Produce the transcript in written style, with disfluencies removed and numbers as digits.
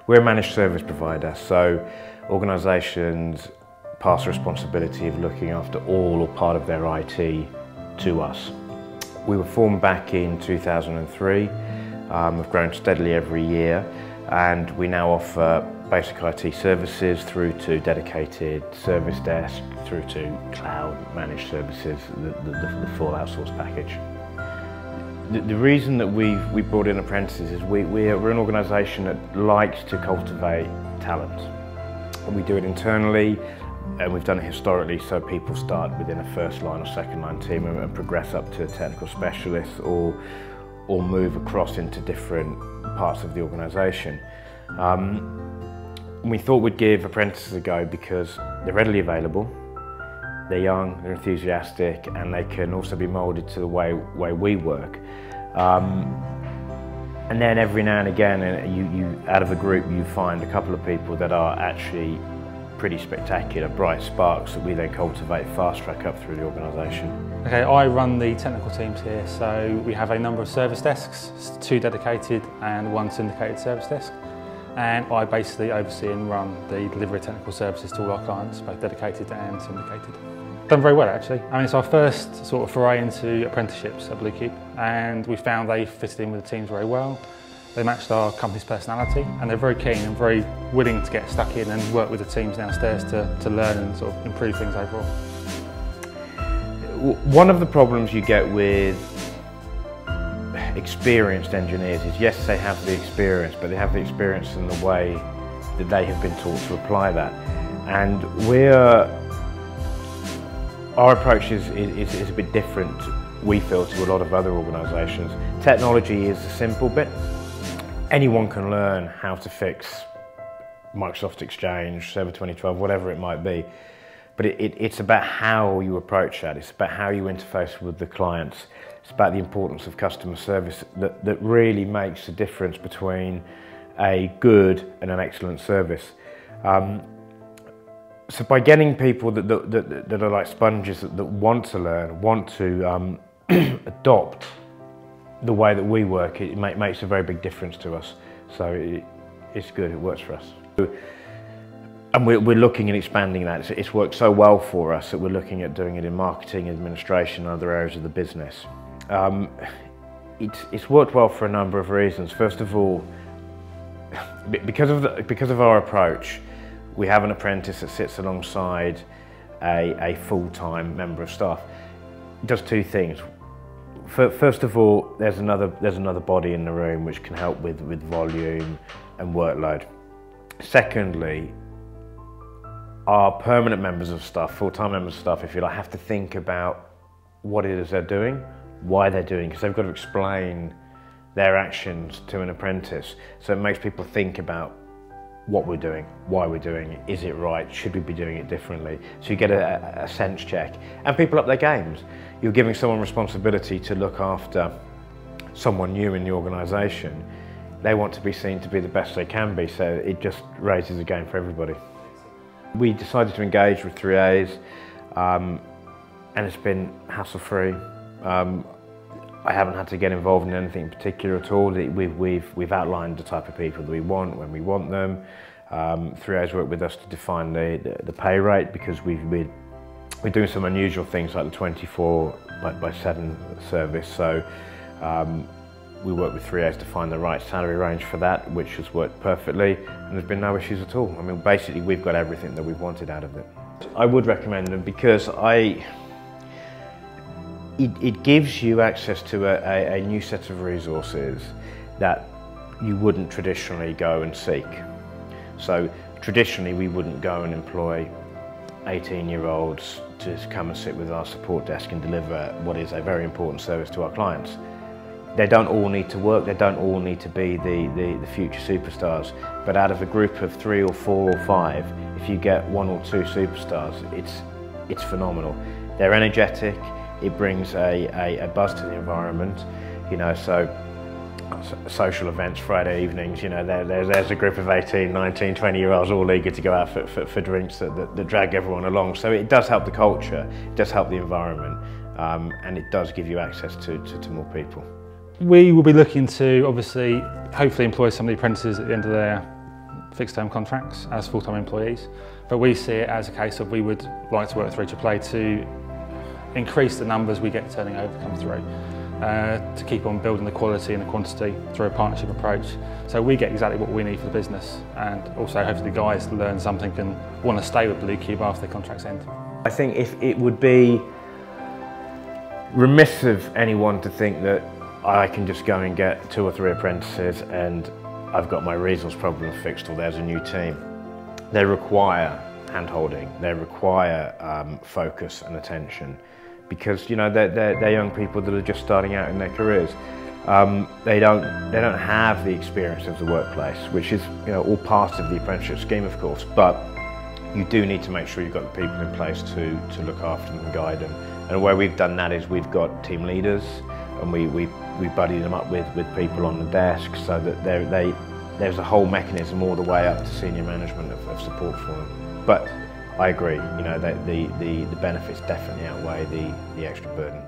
We're a managed service provider, so organisations pass the responsibility of looking after all or part of their IT to us. We were formed back in 2003, we've grown steadily every year, and we now offer basic IT services through to dedicated service desk, through to cloud managed services, the full outsourced package. The reason that we brought in apprentices is we're an organisation that likes to cultivate talent. We do it internally, and we've done it historically, so people start within a first line or second line team and progress up to technical specialists or move across into different parts of the organisation. We thought we'd give apprentices a go because they're readily available, they're young, they're enthusiastic, and they can also be moulded to the way we work. And then every now and again, out of a group, you find a couple of people that are actually pretty spectacular, bright sparks that we then cultivate, fast track up through the organisation. Okay, I run the technical teams here, so we have a number of service desks, 2 dedicated and 1 syndicated service desk. And I basically oversee and run the delivery of technical services to all our clients, both dedicated and syndicated. Done very well actually. I mean, it's our first sort of foray into apprenticeships at Bluecube, and we found they fitted in with the teams very well. They matched our company's personality, and they're very keen and very willing to get stuck in and work with the teams downstairs to learn and sort of improve things overall. One of the problems you get with experienced engineers is, yes, they have the experience, but they have the experience in the way that they have been taught to apply that. And our approach is a bit different, we feel, to a lot of other organisations. Technology is the simple bit. Anyone can learn how to fix Microsoft Exchange, Server 2012, whatever it might be. But it's about how you approach that. It's about how you interface with the clients. It's about the importance of customer service that really makes a difference between a good and an excellent service. So by getting people that are like sponges, that want to learn, want to adopt the way that we work, it makes a very big difference to us. So it's good, it works for us. And we're looking at expanding that. It's worked so well for us that we're looking at doing it in marketing, administration, and other areas of the business. It's worked well for a number of reasons. First of all, because of our approach, we have an apprentice that sits alongside a full-time member of staff. It does 2 things. First of all, there's another body in the room which can help with volume and workload. Secondly, our permanent members of staff, full-time members of staff, if you like, have to think about what it is they're doing, why they're doing, because they've got to explain their actions to an apprentice. So it makes people think about what we're doing, why we're doing it, is it right, should we be doing it differently? So you get a sense check. And people up their games. You're giving someone responsibility to look after someone new in the organisation. They want to be seen to be the best they can be, so it just raises the game for everybody. We decided to engage with 3As, and it's been hassle-free. I haven't had to get involved in anything in particular at all. We've outlined the type of people that we want when we want them. 3As work with us to define the pay rate, because we're doing some unusual things like the 24/7 service. So we work with 3As to find the right salary range for that, which has worked perfectly, and there's been no issues at all. I mean, basically we've got everything that we've wanted out of it. I would recommend them because it gives you access to a new set of resources that you wouldn't traditionally go and seek. So traditionally we wouldn't go and employ 18-year-olds to come and sit with our support desk and deliver what is a very important service to our clients. They don't all need to work, they don't all need to be the future superstars, but out of a group of 3 or 4 or 5, if you get 1 or 2 superstars, it's phenomenal. They're energetic, it brings a buzz to the environment, you know, so social events, Friday evenings, you know, there's a group of 18, 19, 20-year-olds all eager to go out for drinks that drag everyone along. So it does help the culture, it does help the environment, and it does give you access to more people. We will be looking to, obviously, hopefully employ some of the apprentices at the end of their fixed term contracts as full-time employees, but we see it as a case of we would like to work with AAA to increase the numbers we get turning over come through, to keep on building the quality and the quantity through a partnership approach. So we get exactly what we need for the business, and also hopefully the guys learn something and want to stay with Bluecube after their contracts end. I think if it would be remiss of anyone to think that I can just go and get 2 or 3 apprentices and I've got my resource problem fixed, or there's a new team. They require hand-holding, they require focus and attention, because, you know, they're young people that are just starting out in their careers. They don't have the experience of the workplace, which is, you know, all part of the apprenticeship scheme, of course, but you do need to make sure you've got the people in place to look after them and guide them. And where we've done that is we've got team leaders, and we buddy them up with people on the desk, so that there's a whole mechanism all the way up to senior management of support for them. But I agree, you know, that the benefits definitely outweigh the extra burden.